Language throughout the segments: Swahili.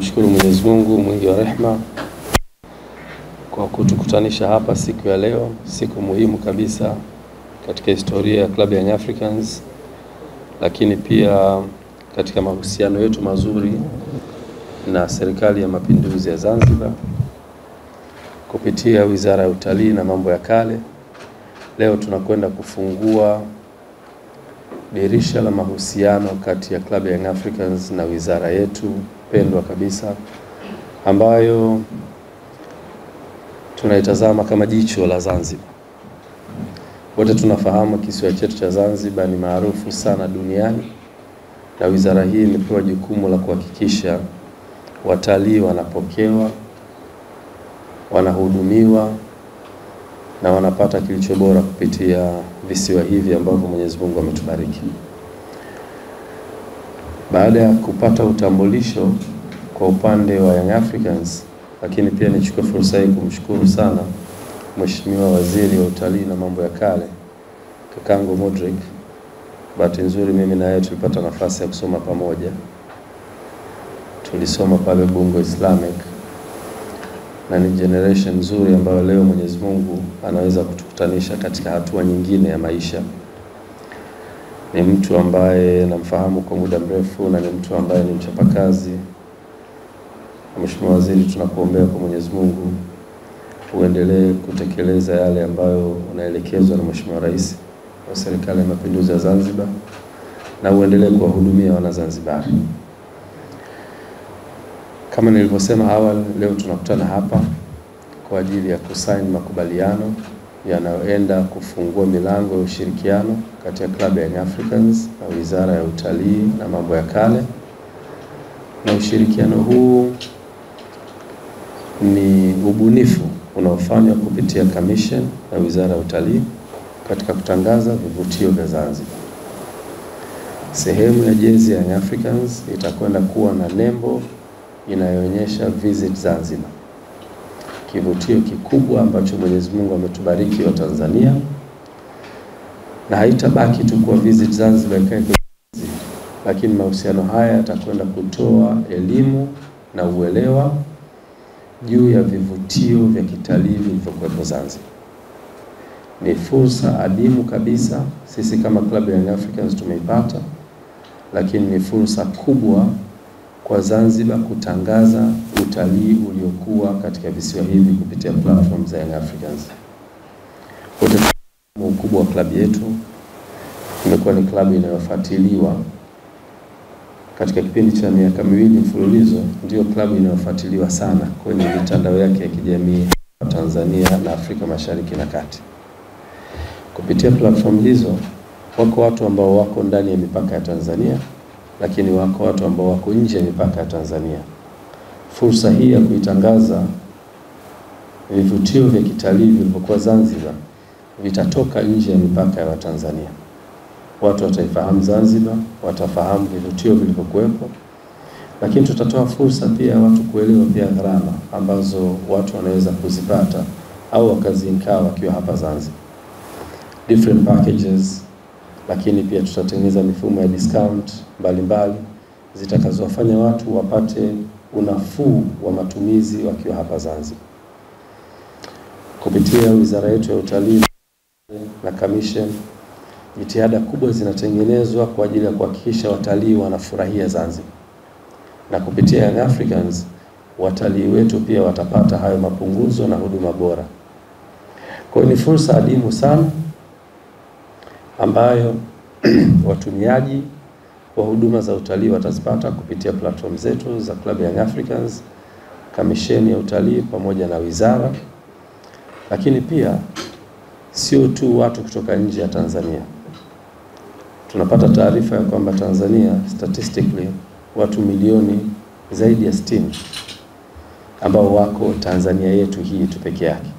Tumshukuru Mwenyezi Mungu mwingi wa rehema kwa kutukutanisha hapa siku ya leo, siku muhimu kabisa katika historia ya Club Young Africans, lakini pia katika mahusiano yetu mazuri na Serikali ya Mapinduzi ya Zanzibar kupitia Wizara ya Utalii na Mambo ya Kale. Leo tunakwenda kufungua dirisha la mahusiano kati ya Club Young Africans na wizara yetu pendwa kabisa, ambayo tunaitazama kama jicho la Zanzibar. Wote tunafahamu kisiwa chetu cha Zanzibar ni maarufu sana duniani, na wizara hii imepewa jukumu la kuhakikisha watalii wanapokewa, wanahudumiwa na wanapata kilicho bora kupitia visiwa hivi ambavyo Mwenyezi Mungu ametubariki. Baada ya kupata utambulisho kwa upande wa Young Africans, lakini pia nichukue fursa hii kumshukuru sana Mheshimiwa Waziri wa Utalii na Mambo ya Kale, kakangu Modric. Bahati nzuri mimi na yeye tulipata nafasi ya kusoma pamoja. Tulisoma pale Bungo Islamic, na ni generation nzuri ambayo leo Mwenyezi Mungu anaweza kutukutanisha katika hatua nyingine ya maisha. Ni mtu ambaye namfahamu kwa muda mrefu na ni mtu ambaye ni mchapakazi. Mheshimiwa Waziri, tunakuombea kwa Mwenyezi Mungu uendelee kutekeleza yale ambayo unaelekezwa na Mheshimiwa Rais wa Serikali ya Mapinduzi ya Zanzibar, na uendelee kuwahudumia Wanazanzibari. Kama nilivyosema awali, leo tunakutana hapa kwa ajili ya kusaini makubaliano yanayoenda kufungua milango ya ushirikiano kati ya Club Young Africans na Wizara ya Utalii na Mambo ya Kale. Na ushirikiano huu ni ubunifu unaofanywa kupitia Commission na Wizara ya Utalii katika kutangaza vivutio vya Zanzibar. Sehemu ya jezi ya Young Africans itakwenda kuwa na nembo inayoonyesha Visit Zanzibar, kivutio kikubwa ambacho Mwenyezi Mungu ametubariki wa Tanzania, na haitabaki tu kwa Visit Zanzibar, lakini mahusiano haya yatakwenda kutoa elimu na uelewa juu ya vivutio vya kitalii vilivyokuwepo Zanzibar. Ni fursa adimu kabisa sisi kama Club Young Africans tumeipata, lakini ni fursa kubwa kwa Zanzibar kutangaza utalii uliokuwa katika visiwa hivi kupitia platform za Young Africans. Wote ukubwa wa klabu yetu imekuwa ni klabu inayofuatiliwa katika kipindi cha miaka miwili mfululizo, ndio klabu inayofuatiliwa sana kwenye mitandao yake ya kijamii Tanzania na Afrika Mashariki na Kati. Kupitia platform hizo wako watu ambao wako ndani ya mipaka ya Tanzania, lakini wako watu ambao wako nje ya mipaka ya Tanzania. Fursa hii ya kuitangaza vivutio vya kitalii vilivyokuwa Zanzibar vitatoka nje ya mipaka ya Tanzania. Watu wataifahamu Zanzibar, watafahamu vivutio vilivyokuwepo, lakini tutatoa fursa pia watu kuelewa pia gharama ambazo watu wanaweza kuzipata au wakazinkaa wakiwa hapa Zanzibar. Different packages, lakini pia tutatengeneza mifumo ya discount mbalimbali zitakazowafanya watu wapate unafuu wa matumizi wakiwa hapa Zanzibar. Kupitia wizara yetu ya utalii na commission, jitihada kubwa zinatengenezwa kwa ajili ya kuhakikisha watalii wanafurahia Zanzibar. Na kupitia Young Africans, watalii wetu pia watapata hayo mapunguzo na huduma bora. Kwa hiyo ni fursa adimu sana ambayo watumiaji wa huduma za utalii watazipata kupitia platform zetu za Club Young Africans, Kamisheni ya Utalii pamoja na wizara. Lakini pia sio tu watu kutoka nje ya Tanzania. Tunapata taarifa ya kwamba Tanzania statistically watu milioni zaidi ya 60 ambao wako Tanzania yetu hii tu peke yake.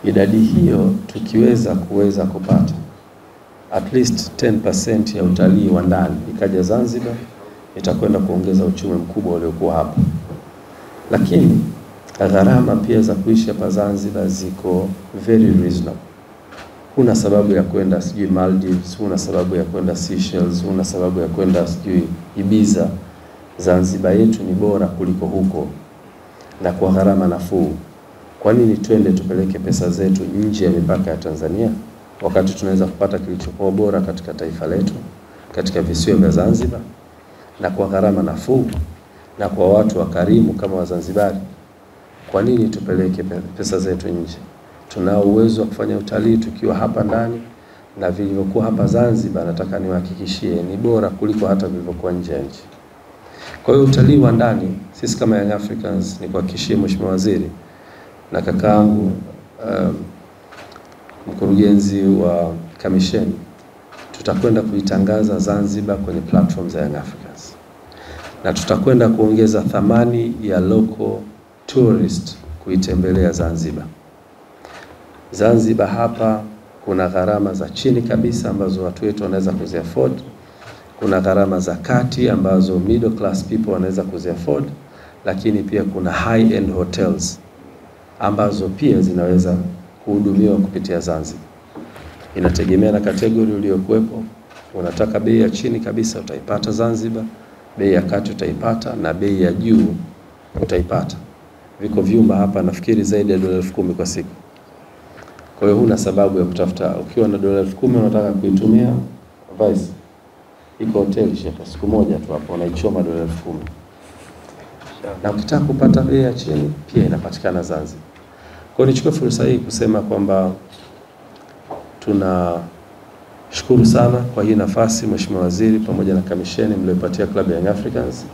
Idadi hiyo tukiweza kupata at least 10% ya utalii wa ndani ikaja Zanzibar, itakwenda kuongeza uchumi mkubwa uliokuwa hapa. Lakini gharama pia za kuishi hapa Zanzibar ziko very reasonable. Huna sababu ya kwenda sijui Maldives, huna sababu ya kwenda Seychelles, huna sababu ya kwenda sijui Ibiza Zanzibar yetu ni bora kuliko huko na kwa gharama nafuu. Kwa nini twende tupeleke pesa zetu nje ya mipaka ya Tanzania wakati tunaweza kupata kilichokuwa bora katika taifa letu, katika visiwa vya Zanzibar, na kwa gharama nafuu na kwa watu wakarimu kama Wazanzibari? Kwa nini tupeleke pesa zetu nje? Tunao uwezo wa kufanya utalii tukiwa hapa ndani, na vilivyokuwa hapa Zanzibar nataka niwahakikishie ni bora kuliko hata vilivyokuwa nje ya nchi. Kwa hiyo utalii wa ndani, sisi kama Young Africans, ni kuhakikishie Mheshimiwa Waziri na kakaangu mkurugenzi wa kamisheni, tutakwenda kuitangaza Zanzibar kwenye platform za Young Africans, na tutakwenda kuongeza thamani ya local tourist kuitembelea Zanzibar. Zanzibar hapa kuna gharama za chini kabisa ambazo watu wetu wanaweza kuziafford. Kuna gharama za kati ambazo middle class people wanaweza kuziafford, lakini pia kuna high end hotels ambazo pia zinaweza kuhudumiwa kupitia Zanzibar. Inategemea na kategori uliyokuepo. Unataka bei ya chini kabisa utaipata Zanzibar, bei ya kati utaipata, na bei ya juu utaipata. Viko vyumba hapa nafikiri zaidi ya $10,000 kwa siku. Kwa hiyo huna sababu ya kutafuta. Ukiwa na $10,000 unataka kuitumia vice, iko hoteli shaka siku moja tu hapo unaichoma $10,000. Na ukitaka kupata bei ya chini pia inapatikana Zanzibar. Kwa hiyo nichukue fursa hii kusema kwamba tunashukuru sana kwa hii nafasi Mheshimiwa Waziri pamoja na kamisheni mliopatia klabu ya Young Africans,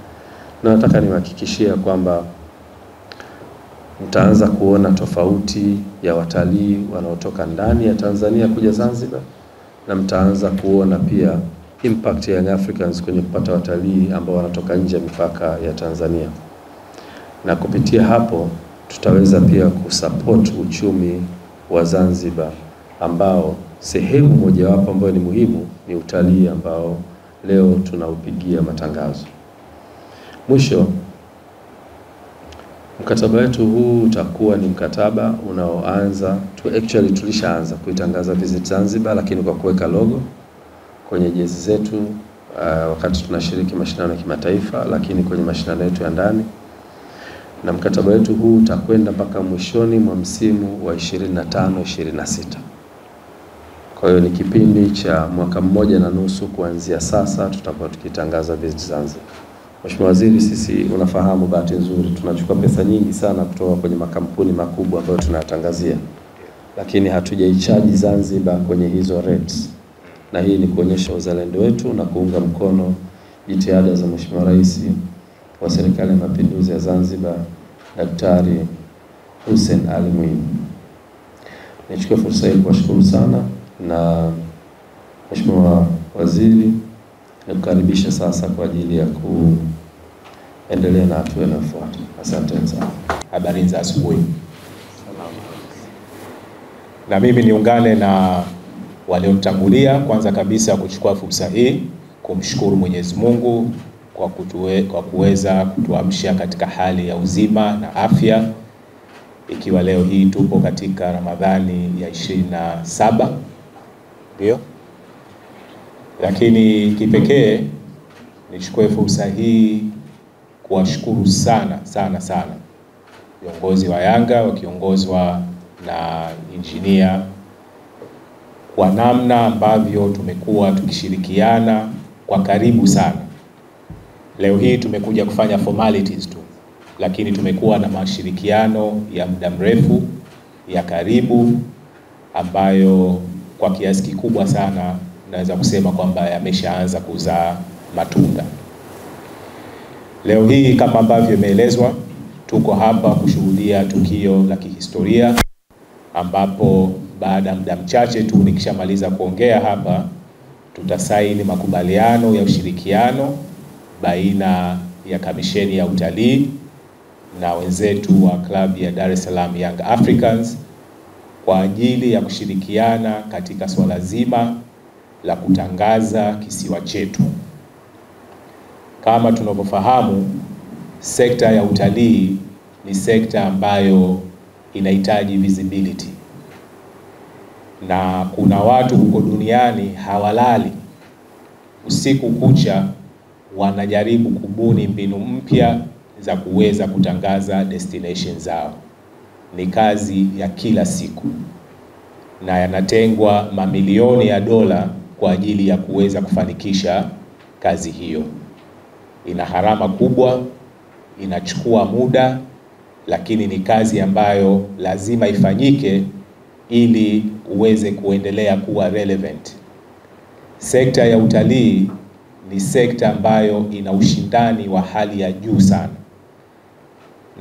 na nataka niwahakikishie kwamba mtaanza kuona tofauti ya watalii wanaotoka ndani ya Tanzania kuja Zanzibar, na mtaanza kuona pia impact ya Young Africans kwenye kupata watalii ambao wanatoka nje ya mipaka ya Tanzania. Na kupitia hapo tutaweza pia kusupport uchumi wa Zanzibar, ambao sehemu mojawapo ambayo ni muhimu ni utalii ambao leo tunaupigia matangazo. Mwisho, mkataba wetu huu utakuwa ni mkataba unaoanza tulishaanza kuitangaza Visit Zanzibar, lakini kwa kuweka logo kwenye jezi zetu wakati tunashiriki mashindano ya kimataifa, lakini kwenye mashindano yetu ya ndani. Na mkataba wetu huu utakwenda mpaka mwishoni mwa msimu wa 25-26. Kwa hiyo ni kipindi cha mwaka mmoja na nusu kuanzia sasa tutakuwa tukitangaza Visit Zanzibar. Mheshimiwa Waziri, sisi unafahamu bahati nzuri tunachukua pesa nyingi sana kutoka kwenye makampuni makubwa ambayo tunatangazia, lakini hatujaichaji Zanzibar kwenye hizo rates. Na hii ni kuonyesha uzalendo wetu na kuunga mkono jitihada za Mheshimiwa Rais wa Serikali ya Mapinduzi ya Zanzibar, Daktari Hussein Ali Mwinyi. Nichukue fursa hii kuwashukuru sana, na Mheshimiwa Waziri nakukaribisha sasa kwa ajili ya kuendelea na hatua inayofuata. Asante sana. Habari za asubuhi. Na mimi niungane na waliotangulia kwanza kabisa kuchukua fursa hii kumshukuru Mwenyezi Mungu kwa kuweza kutuamsha katika hali ya uzima na afya, ikiwa leo hii tupo katika Ramadhani ya 27. Ndio. Lakini kipekee nichukue fursa hii kuwashukuru sana viongozi wa Yanga wakiongozwa na injinia kwa namna ambavyo tumekuwa tukishirikiana kwa karibu sana. Leo hii tumekuja kufanya formalities tu, lakini tumekuwa na mashirikiano ya muda mrefu ya karibu ambayo kwa kiasi kikubwa sana naweza kusema kwamba yameshaanza kuzaa matunda. Leo hii kama ambavyo imeelezwa, tuko hapa kushuhudia tukio la kihistoria ambapo baada ya muda mchache tu nikishamaliza kuongea hapa tutasaini makubaliano ya ushirikiano baina ya kamisheni ya utalii na wenzetu wa klabu ya Dar es Salaam Young Africans kwa ajili ya kushirikiana katika swala zima la kutangaza kisiwa chetu. Kama tunavyofahamu, sekta ya utalii ni sekta ambayo inahitaji visibility, na kuna watu huko duniani hawalali usiku kucha wanajaribu kubuni mbinu mpya za kuweza kutangaza destination zao. Ni kazi ya kila siku na yanatengwa mamilioni ya dola kwa ajili ya kuweza kufanikisha kazi hiyo. Ina gharama kubwa, inachukua muda, lakini ni kazi ambayo lazima ifanyike ili uweze kuendelea kuwa relevant. Sekta ya utalii ni sekta ambayo ina ushindani wa hali ya juu sana,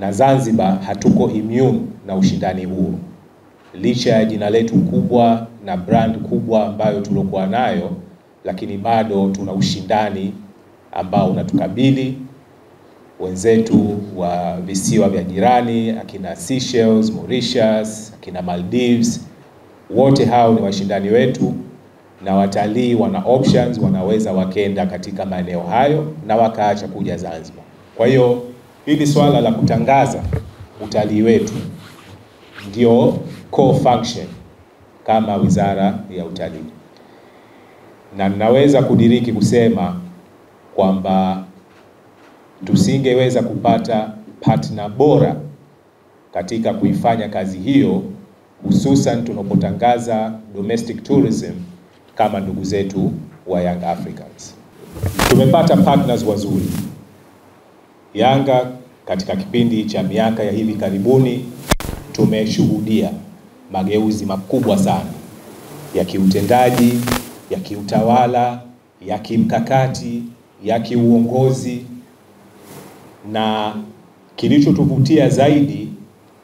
na Zanzibar hatuko immune na ushindani huo. Licha ya jina letu kubwa na brand kubwa ambayo tulokuwa nayo, lakini bado tuna ushindani ambao unatukabili. Wenzetu wa visiwa vya jirani, akina Seychelles, Mauritius, akina Maldives, wote hao ni washindani wetu, na watalii wana options, wanaweza wakenda katika maeneo hayo na wakaacha kuja Zanzibar. Kwa hiyo hili swala la kutangaza utalii wetu ndio core function kama Wizara ya Utalii, na ninaweza kudiriki kusema kwamba tusingeweza kupata partner bora katika kuifanya kazi hiyo, hususan tunapotangaza domestic tourism, kama ndugu zetu wa Young Africans. Tumepata partners wazuri. Yanga katika kipindi cha miaka ya hivi karibuni tumeshuhudia mageuzi makubwa sana ya kiutendaji, ya kiutawala, ya kimkakati, ya kiuongozi, na kilichotuvutia zaidi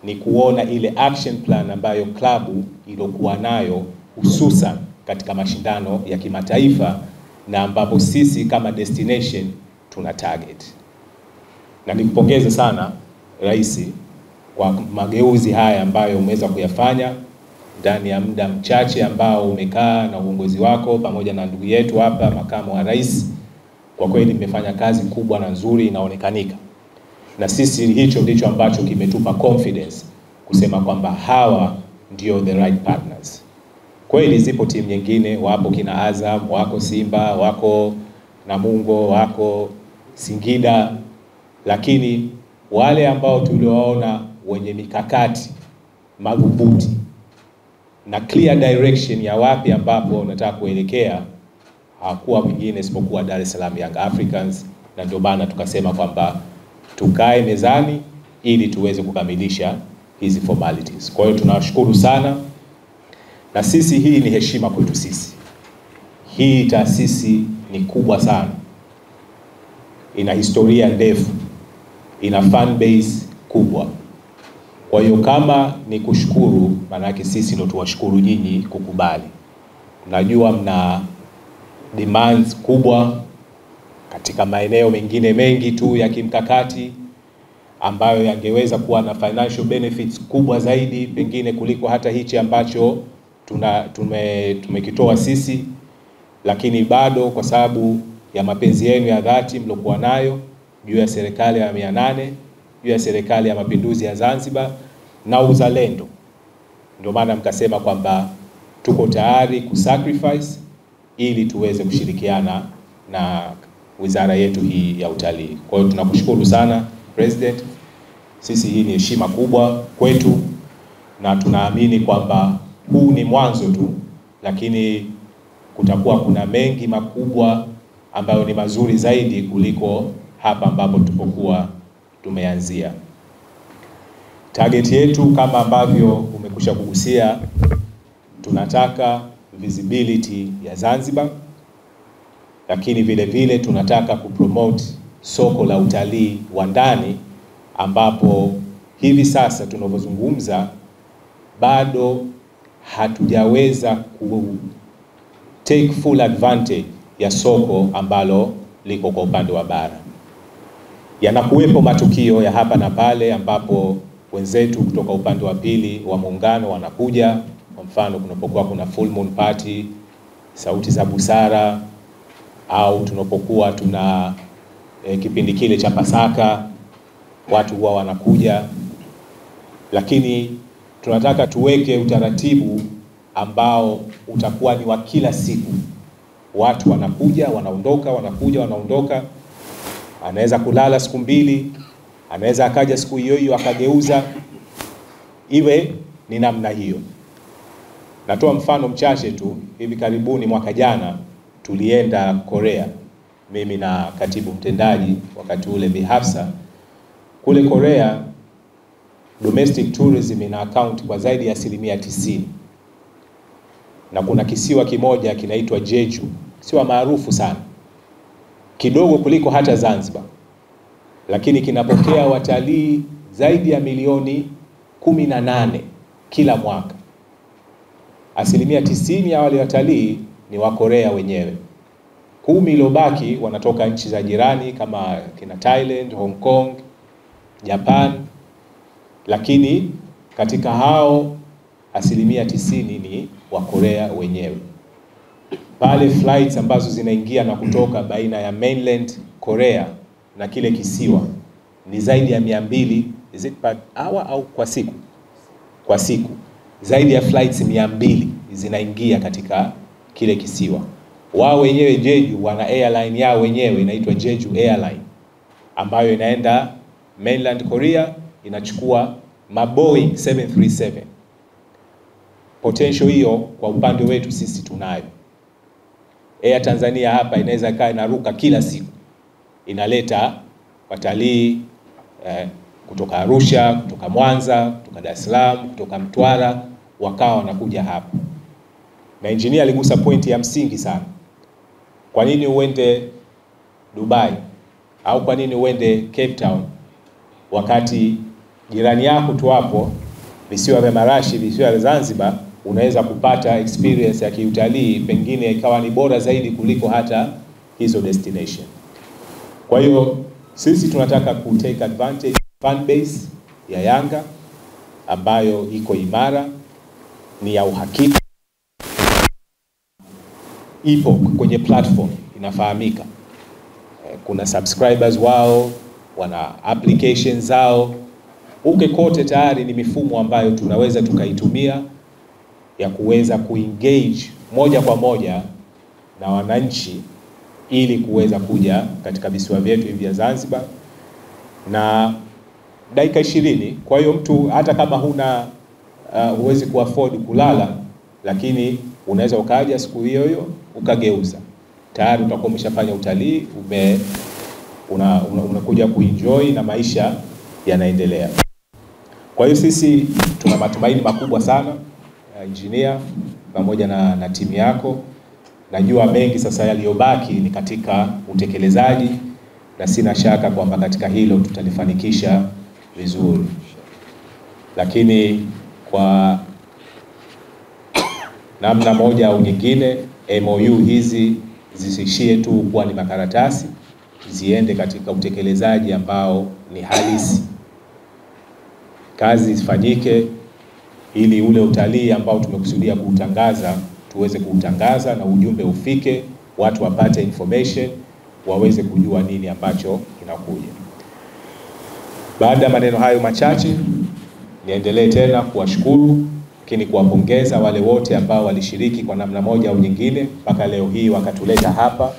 ni kuona ile action plan ambayo klabu iliyokuwa nayo, hususan katika mashindano ya kimataifa, na ambapo sisi kama destination tuna target. Na nikupongeze sana Rais kwa mageuzi haya ambayo umeweza kuyafanya ndani ya muda mchache ambao umekaa na uongozi wako pamoja na ndugu yetu hapa makamu wa rais. Kwa kweli mmefanya kazi kubwa na nzuri inaonekanika, na sisi hicho ndicho ambacho kimetupa confidence kusema kwamba hawa ndio the right partners. Kweli zipo timu nyingine, wapo kina Azam, wako Simba, wako Namungo, wako Singida, lakini wale ambao tulioona wenye mikakati madhubuti na clear direction ya wapi ambapo unataka kuelekea hakuwa mwingine isipokuwa Dar es Salaam Young Africans, na ndio maana tukasema kwamba tukae mezani ili tuweze kukamilisha hizi formalities. Kwa hiyo tunawashukuru sana, na sisi hii ni heshima kwetu sisi. Hii taasisi ni kubwa sana, ina historia ndefu, ina fan base kubwa. Kwa hiyo kama ni kushukuru, maana yake sisi ndio tuwashukuru nyinyi kukubali. Najua mna demands kubwa katika maeneo mengine mengi tu ya kimkakati ambayo yangeweza kuwa na financial benefits kubwa zaidi pengine kuliko hata hichi ambacho tumekitoa sisi, lakini bado kwa sababu ya mapenzi yenu ya dhati mlokuwa nayo juu ya serikali ya 800, juu ya serikali ya mapinduzi ya Zanzibar na uzalendo, ndio maana mkasema kwamba tuko tayari kusacrifice ili tuweze kushirikiana na wizara yetu hii ya utalii. Kwa hiyo tunakushukuru sana President. Sisi hii ni heshima kubwa kwetu, na tunaamini kwamba huu ni mwanzo tu, lakini kutakuwa kuna mengi makubwa ambayo ni mazuri zaidi kuliko hapa ambapo tupokuwa tumeanzia. Target yetu kama ambavyo umekusha kugusia, tunataka visibility ya Zanzibar, lakini vile vile tunataka kupromote soko la utalii wa ndani, ambapo hivi sasa tunavyozungumza bado hatujaweza ku take full advantage ya soko ambalo liko kwa upande wa bara. Yanakuwepo matukio ya hapa na pale ambapo wenzetu kutoka upande wa pili wa muungano wanakuja. Kwa mfano kunapokuwa kuna full moon party, sauti za busara, au tunapokuwa tuna kipindi kile cha Pasaka, watu huwa wanakuja. Lakini tunataka tuweke utaratibu ambao utakuwa ni wa kila siku. Watu wanakuja, wanaondoka, wanakuja, wanaondoka, anaweza kulala siku 2, anaweza akaja siku hiyo hiyo akageuza, iwe ni namna hiyo. Natoa mfano mchache tu. Hivi karibuni mwaka jana tulienda Korea, mimi na katibu mtendaji wakati ule Bi Hafsa. Kule Korea domestic tourism ina account kwa zaidi ya 90%. Na kuna kisiwa kimoja kinaitwa Jeju, kisiwa maarufu sana, kidogo kuliko hata Zanzibar, lakini kinapokea watalii zaidi ya milioni 18 kila mwaka. 90% ya wale watalii ni wa Korea wenyewe. 10 iliyobaki wanatoka nchi za jirani kama kina Thailand, Hong Kong, Japan, lakini katika hao 90% ni wa Korea wenyewe. Pale flights ambazo zinaingia na kutoka baina ya mainland Korea na kile kisiwa ni zaidi ya 200, is it per hour au kwa siku? Kwa siku zaidi ya flights 200 zinaingia katika kile kisiwa. Wao wenyewe Jeju wana airline yao wenyewe inaitwa Jeju Airline, ambayo inaenda mainland Korea, inachukua Boeing 737. Potential hiyo kwa upande wetu sisi tunayo. Air Tanzania hapa inaweza kaa inaruka kila siku, inaleta watalii kutoka Arusha, kutoka Mwanza, kutoka Dar es Salaam, kutoka Mtwara, wakawa wanakuja hapa. Na engineer aligusa pointi ya msingi sana. Kwa nini uende Dubai au kwa nini uende Cape Town wakati jirani yako tu hapo visiwa vya Marashi, visiwa vya Zanzibar, unaweza kupata experience ya kiutalii pengine ikawa ni bora zaidi kuliko hata hizo destination. Kwa hiyo sisi tunataka ku take advantage fan base ya Yanga ambayo iko imara, ni ya uhakika, ipo kwenye platform, inafahamika. Kuna subscribers wao, wana applications zao, uke kote tayari ni mifumo ambayo tunaweza tukaitumia ya kuweza kuengage moja kwa moja na wananchi ili kuweza kuja katika visiwa vyetu vya Zanzibar na dakika 20. Kwa hiyo mtu hata kama huna huwezi kuafford kulala, lakini unaweza ukaja siku hiyo hiyo ukageuza. Tayari utakuwa umeshafanya utalii, unakuja kuenjoy na maisha yanaendelea. Kwa hiyo sisi tuna matumaini makubwa sana, engineer pamoja na timu yako. Najua mengi sasa yaliyobaki ni katika utekelezaji, na sina shaka kwamba katika hilo tutalifanikisha vizuri. Lakini kwa namna moja au nyingine, MOU hizi zisiishie tu kuwa ni makaratasi, ziende katika utekelezaji ambao ni halisi. Kazi zifanyike ili ule utalii ambao tumekusudia kuutangaza tuweze kuutangaza na ujumbe ufike, watu wapate information, waweze kujua nini ambacho kinakuja. Baada ya maneno hayo machache, niendelee tena kuwashukuru, lakini kuwapongeza wale wote ambao walishiriki kwa namna moja au nyingine mpaka leo hii wakatuleta hapa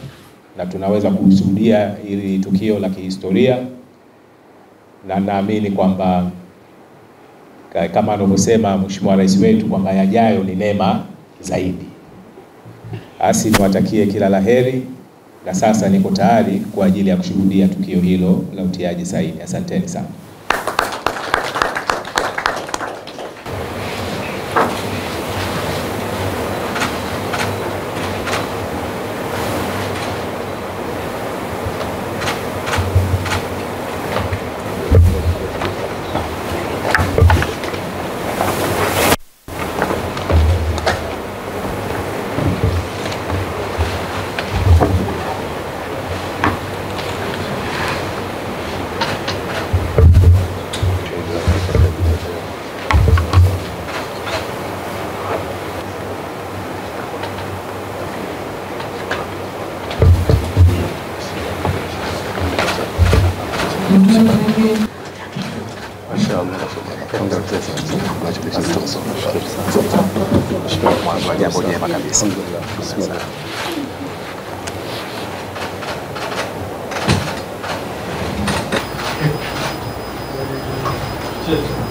na tunaweza kushuhudia hili tukio la kihistoria. Na naamini kwamba kama anavyosema Mheshimiwa Rais wetu kwamba yajayo ni neema zaidi. Asi niwatakie kila laheri, na sasa niko tayari kwa ajili ya kushuhudia tukio hilo la utiaji saini. Asanteni sana. Check.